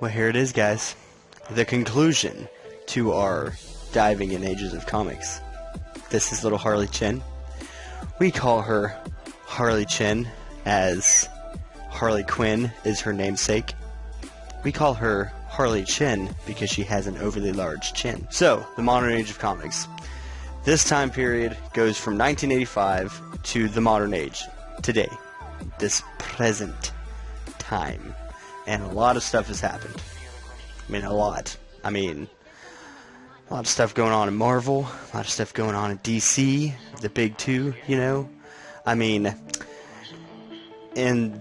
Well, here it is, guys. The conclusion to our diving in Ages of Comics. This is little Harley Quinn. We call her Harley Quinn as Harley Quinn is her namesake. We call her Harley Chin because she has an overly large chin. So, the modern age of comics. This time period goes from 1985 to the modern age, today, this present time. And a lot of stuff has happened. I mean, a lot. A lot of stuff going on in Marvel, a lot of stuff going on in DC, the big two, you know. In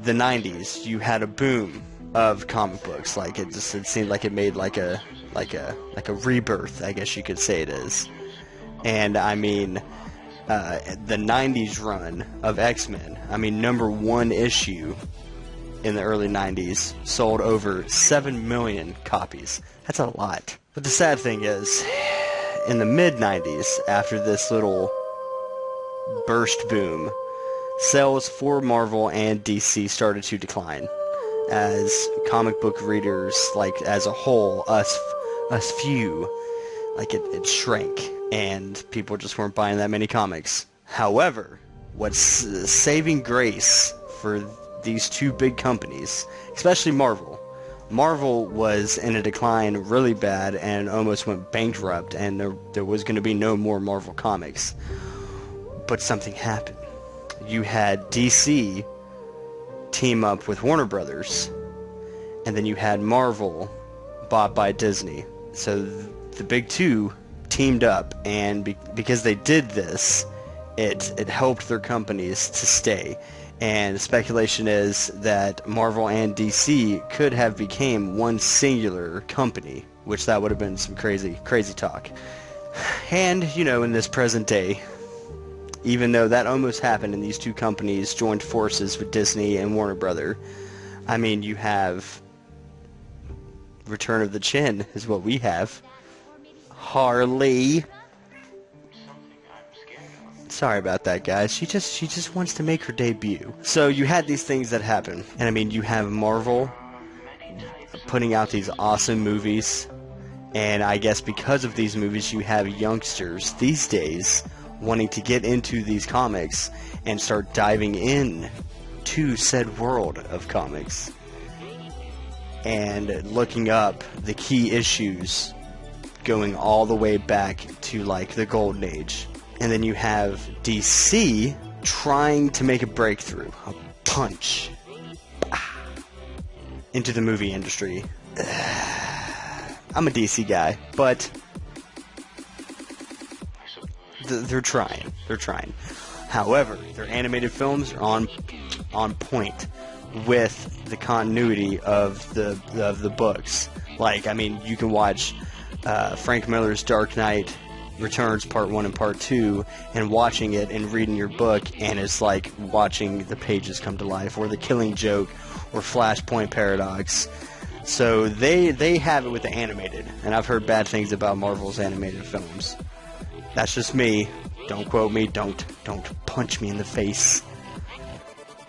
the 90s, you had a boom of comic books. Like, it seemed like it made like a rebirth, I guess you could say it is. And the 90s run of X-Men, number one issue in the early 90s sold over 7 million copies. That's a lot. But the sad thing is, in the mid-90s, after this little burst boom, sales for Marvel and DC started to decline as comic book readers, like, as a whole, us few, like, it shrank, and people just weren't buying that many comics. However, what's saving grace for these two big companies, especially Marvel was in a decline really bad and almost went bankrupt, and there was going to be no more Marvel comics. But something happened. You had DC team up with Warner Brothers, and then you had Marvel bought by Disney. So the big two teamed up, and because they did this, it helped their companies to stay. And speculation is that Marvel and DC could have became one singular company, which that would have been some crazy talk. And, in this present day, even though that almost happened and these two companies joined forces with Disney and Warner Brother, you have Return of the Chin is what we have. Harley. Sorry about that, guys. She just wants to make her debut. So you had these things that happen, and you have Marvel putting out these awesome movies, and I guess because of these movies, you have youngsters these days wanting to get into these comics and start diving in to said world of comics and looking up the key issues going all the way back to, like, the Golden Age. And then you have DC trying to make a breakthrough, a punch into the movie industry. I'm a DC guy, but they're trying. However, their animated films are on point with the continuity of the books. Like, you can watch Frank Miller's Dark Knight Returns Part 1 and Part 2 and watching it and reading your book, and it's like watching the pages come to life, or The Killing Joke, or Flashpoint Paradox. So they have it with the animated, and I've heard bad things about Marvel's animated films. That's just me. Don't quote me. Don't punch me in the face.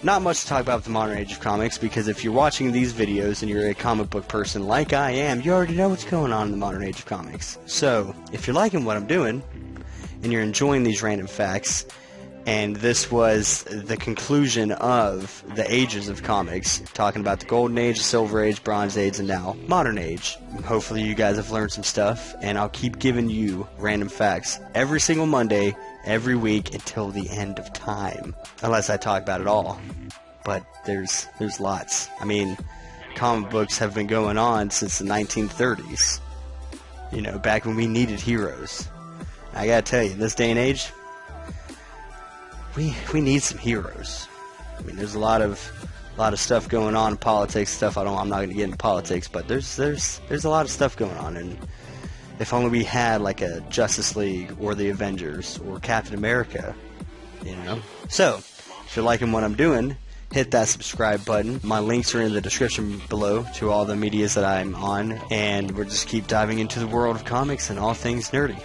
Not much to talk about with the modern age of comics, because if you're watching these videos and you're a comic book person like I am, you already know what's going on in the modern age of comics. So, if you're liking what I'm doing, and you're enjoying these random facts, and this was the conclusion of the ages of comics, talking about the Golden Age, the Silver Age, Bronze Age, and now Modern Age. Hopefully you guys have learned some stuff, and I'll keep giving you random facts every single Monday, every week, until the end of time. Unless I talk about it all. But there's lots. Comic books have been going on since the 1930s. Back when we needed heroes. I gotta tell you, in this day and age, we need some heroes. There's a lot of stuff going on in politics stuff. I'm not going to get into politics, but there's a lot of stuff going on, and if only we had like a Justice League or the Avengers or Captain America, So, if you're liking what I'm doing, hit that subscribe button. My links are in the description below to all the medias that I'm on, and we'll just keep diving into the world of comics and all things nerdy.